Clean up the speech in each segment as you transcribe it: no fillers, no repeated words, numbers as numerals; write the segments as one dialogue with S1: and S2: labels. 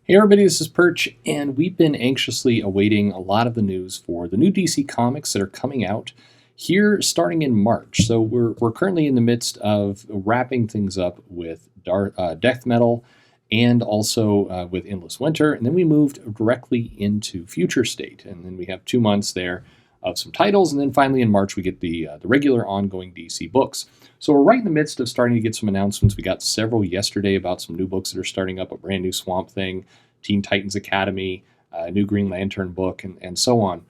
S1: Hey everybody, this is Perch, and we've been anxiously awaiting a lot of the news for the new DC comics that are coming out here starting in March. So we're currently in the midst of wrapping things up with Death Metal and also with Endless Winter, and then we moved directly into Future State, and then we have 2 months there of some titles, and then finally in March we get the regular ongoing DC books. So we're right in the midst of starting to get some announcements. We got several yesterday about some new books that are starting up, a brand new Swamp Thing, Teen Titans Academy, a new Green Lantern book, and so on.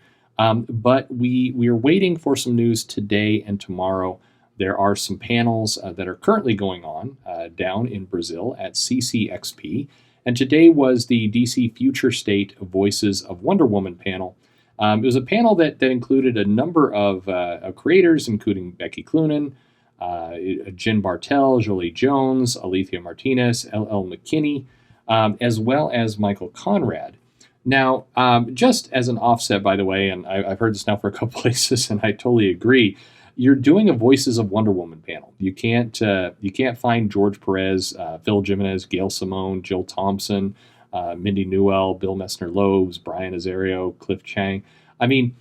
S1: But we are waiting for some news today and tomorrow. There are some panels that are currently going on down in Brazil at CCXP. And today was the DC Future State Voices of Wonder Woman panel. It was a panel that included a number of creators, including Becky Cloonan, Jen Bartel, Jolie Jones, Alethea Martinez, L.L. McKinney, as well as Michael Conrad. Now, just as an offset, by the way, and I've heard this now for a couple places, and I totally agree, you're doing a Voices of Wonder Woman panel. You can't find George Perez, Phil Jimenez, Gail Simone, Jill Thompson, Mindy Newell, Bill Messner-Loebs, Brian Azario, Cliff Chang. I mean,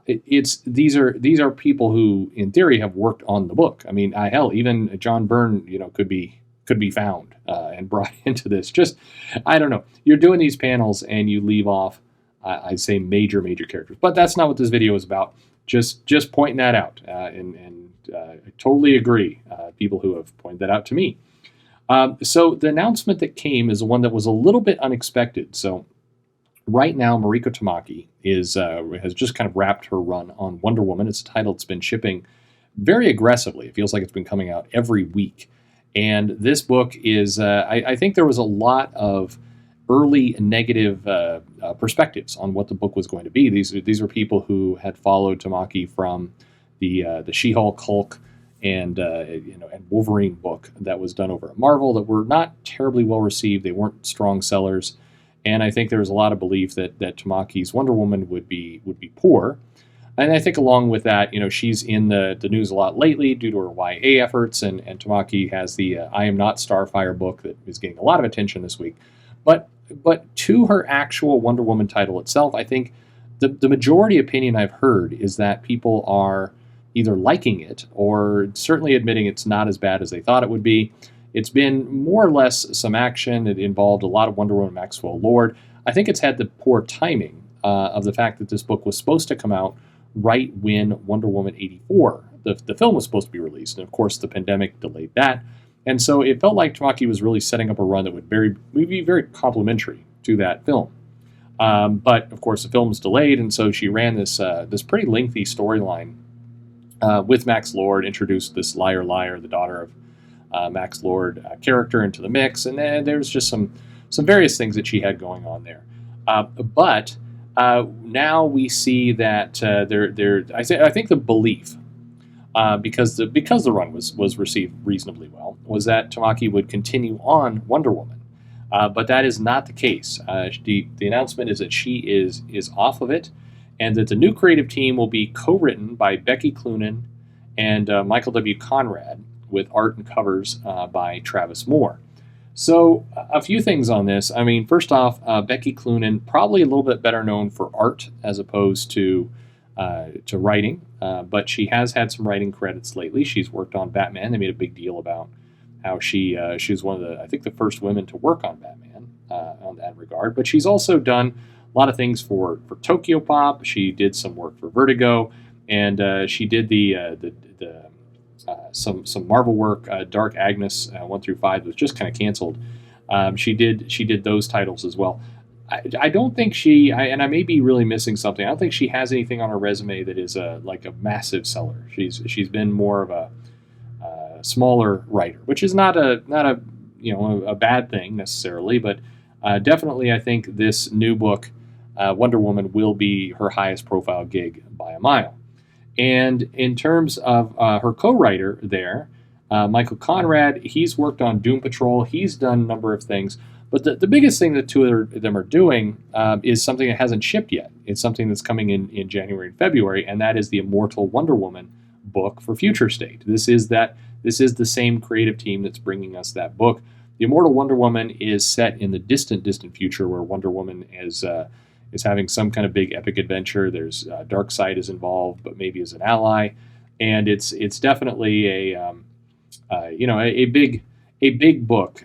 S1: these are people who, in theory, have worked on the book. I mean, hell, even John Byrne, could be found and brought into this. Just, I don't know. You're doing these panels and you leave off, I'd say, major characters. But that's not what this video is about. Just pointing that out, and I totally agree. People who have pointed that out to me. So the announcement that came is one that was a little bit unexpected. So right now, Mariko Tamaki has just kind of wrapped her run on Wonder Woman. It's a title that's been shipping very aggressively. It feels like it's been coming out every week. And this book is, I think there was a lot of early negative perspectives on what the book was going to be. These were people who had followed Tamaki from the She-Hulk, Hulk, and Wolverine book that was done over at Marvel that were not terribly well received. They weren't strong sellers, and I think there was a lot of belief that Tamaki's Wonder Woman would be poor. And I think along with that, she's in the news a lot lately due to her YA efforts, and Tamaki has the I Am Not Starfire book that is getting a lot of attention this week. But to her actual Wonder Woman title itself, I think the majority opinion I've heard is that people are either liking it or certainly admitting it's not as bad as they thought it would be. It's been more or less some action. It involved a lot of Wonder Woman Maxwell Lord. I think it's had the poor timing of the fact that this book was supposed to come out right when Wonder Woman 84, the film, was supposed to be released. And of course, the pandemic delayed that. And so it felt like Tamaki was really setting up a run that would be very complimentary to that film. But of course, the film was delayed, and so she ran this pretty lengthy storyline with Max Lord, introduced this Liar, the daughter of Max Lord character, into the mix, and then there was just some various things that she had going on there. But now we see that I think the belief, because the run was received reasonably well, was that Tamaki would continue on Wonder Woman. But that is not the case. The announcement is that she is off of it, and that the new creative team will be co-written by Becky Cloonan and Michael W. Conrad, with art and covers by Travis Moore. So a few things on this. I mean, first off, Becky Cloonan, probably a little bit better known for art as opposed to writing, but she has had some writing credits lately. She's worked on Batman. They made a big deal about how she was one of the first women to work on Batman on that regard. But she's also done a lot of things for Tokyo Pop. She did some work for Vertigo, and she did some Marvel work. Dark Agnes 1 through 5 was just kind of canceled. She did those titles as well. I don't think and I may be really missing something. I don't think she has anything on her resume that is like a massive seller. She's been more of a smaller writer, which is not a bad thing necessarily, but definitely I think this new book, Wonder Woman, will be her highest profile gig by a mile. And in terms of her co-writer there, Michael Conrad, he's worked on Doom Patrol. He's done a number of things. But the biggest thing that two of them are doing is something that hasn't shipped yet. It's something that's coming in January and February, and that is the Immortal Wonder Woman book for Future State. This is the same creative team that's bringing us that book. the Immortal Wonder Woman is set in the distant, distant future where Wonder Woman is having some kind of big epic adventure. There's Darkseid is involved, but maybe as an ally, and it's definitely a big book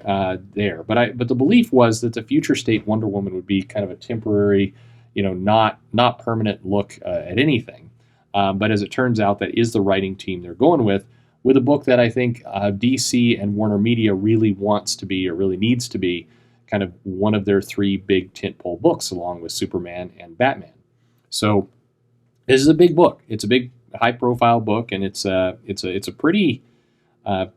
S1: there. But the belief was that the future state Wonder Woman would be kind of a temporary, not permanent look at anything. But as it turns out, that is the writing team they're going with a book that I think DC and Warner Media really wants to be, or really needs to be, kind of one of their three big tentpole books, along with Superman and Batman. So this is a big book. It's a big, high-profile book, and it's a pretty, I'm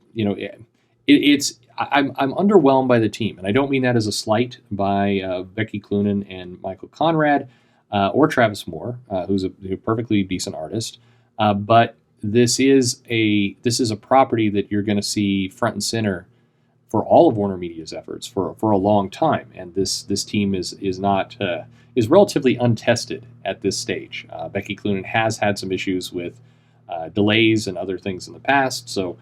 S1: underwhelmed by the team, and I don't mean that as a slight by Becky Cloonan and Michael Conrad or Travis Moore, who's a perfectly decent artist, but this is a property that you're going to see front and center for all of Warner Media's efforts for a long time, and this team is relatively untested at this stage. Becky Cloonan has had some issues with delays and other things in the past, so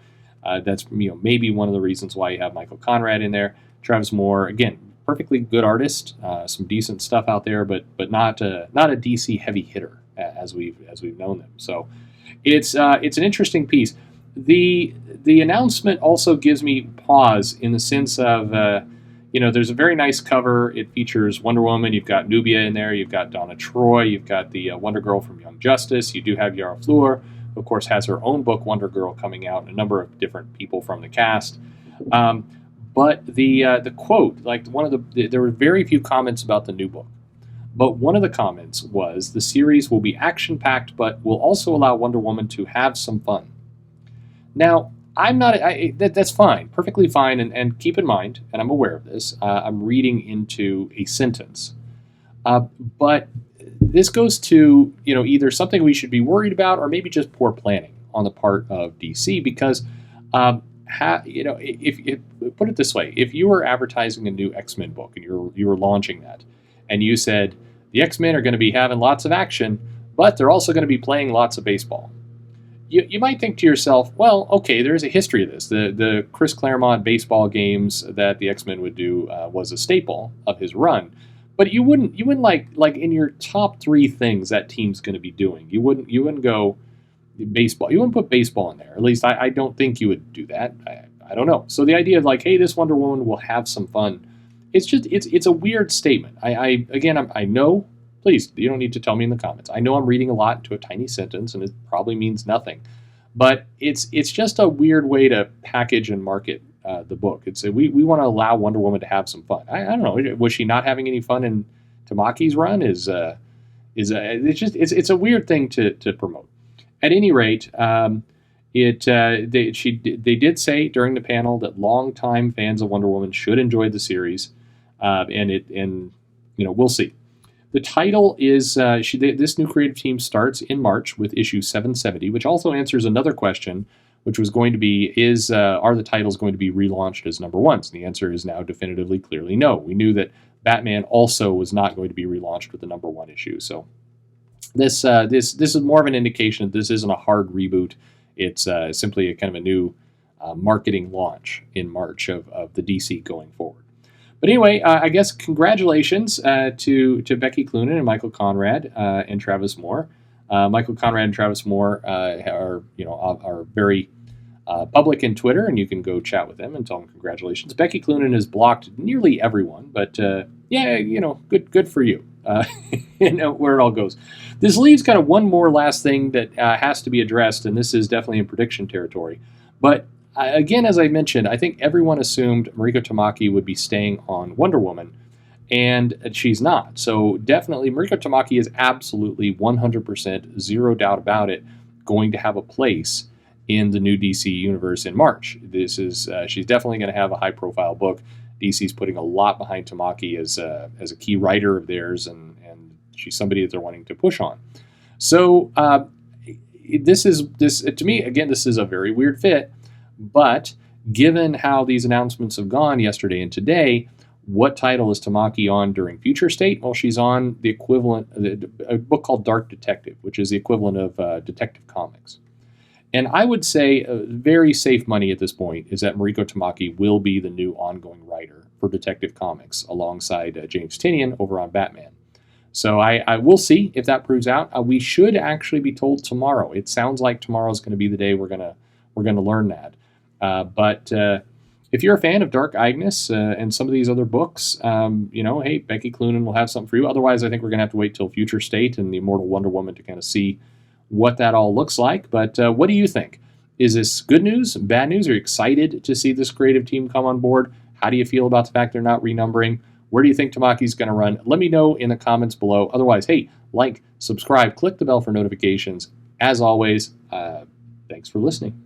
S1: that's maybe one of the reasons why you have Michael Conrad in there. Travis Moore, again, perfectly good artist, some decent stuff out there, but not a DC heavy hitter as we've known them. So it's an interesting piece. The announcement also gives me pause in the sense of, there's a very nice cover. It features Wonder Woman. You've got Nubia in there. You've got Donna Troy. You've got the Wonder Girl from Young Justice. You do have Yara Fleur, who, of course, has her own book, Wonder Girl, coming out, and a number of different people from the cast. But the quote, there were very few comments about the new book. But one of the comments was, the series will be action-packed, but will also allow Wonder Woman to have some fun. Now, that's fine, perfectly fine, and keep in mind, and I'm aware of this, I'm reading into a sentence. But this goes to, either something we should be worried about, or maybe just poor planning on the part of DC, because, if put it this way, if you were advertising a new X-Men book, and you were launching that, and you said, the X-Men are going to be having lots of action, but they're also going to be playing lots of baseball. You might think to yourself, well, okay, there's a history of this. The Chris Claremont baseball games that the X-Men would do was a staple of his run, but you wouldn't like in your top three things that team's going to be doing. You wouldn't go baseball. You wouldn't put baseball in there. At least I don't think you would do that. I don't know. So the idea of hey, this Wonder Woman will have some fun. It's a weird statement. I know. Please, you don't need to tell me in the comments. I know I'm reading a lot into a tiny sentence, and it probably means nothing. But it's just a weird way to package and market the book. We want to allow Wonder Woman to have some fun. I don't know. Was she not having any fun in Tamaki's run? It's a weird thing to promote. At any rate, they did say during the panel that longtime fans of Wonder Woman should enjoy the series, and we'll see. The title is, this new creative team starts in March with issue 770, which also answers another question, which was going to be, are the titles going to be relaunched as number ones? And the answer is now definitively, clearly no. We knew that Batman also was not going to be relaunched with the number one issue. So this is more of an indication that this isn't a hard reboot. It's simply a kind of a new marketing launch in March of the DC going forward. But anyway, I guess congratulations to Becky Cloonan and Michael Conrad and Travis Moore. Michael Conrad and Travis Moore are very public in Twitter, and you can go chat with them and tell them congratulations. Becky Cloonan has blocked nearly everyone, but good for you. Where it all goes. This leaves kind of one more last thing that has to be addressed, and this is definitely in prediction territory. But again, as I mentioned, I think everyone assumed Mariko Tamaki would be staying on Wonder Woman, and she's not. So definitely, Mariko Tamaki is absolutely 100%, zero doubt about it, going to have a place in the new DC universe in March. She's definitely going to have a high-profile book. DC's putting a lot behind Tamaki as a key writer of theirs, and she's somebody that they're wanting to push on. So to me, again, this is a very weird fit. But given how these announcements have gone yesterday and today, what title is Tamaki on during Future State? Well, she's on the equivalent, a book called Dark Detective, which is the equivalent of Detective Comics. And I would say very safe money at this point is that Mariko Tamaki will be the new ongoing writer for Detective Comics alongside James Tynion over on Batman. So I will see if that proves out. We should actually be told tomorrow. It sounds like tomorrow's going to be the day we're gonna learn that. But if you're a fan of Dark Agnes and some of these other books, hey, Becky Cloonan will have something for you. Otherwise, I think we're going to have to wait till Future State and the Immortal Wonder Woman to kind of see what that all looks like. But what do you think? Is this good news, bad news? Are you excited to see this creative team come on board? How do you feel about the fact they're not renumbering? Where do you think Tamaki's going to run? Let me know in the comments below. Otherwise, hey, like, subscribe, click the bell for notifications. As always, thanks for listening.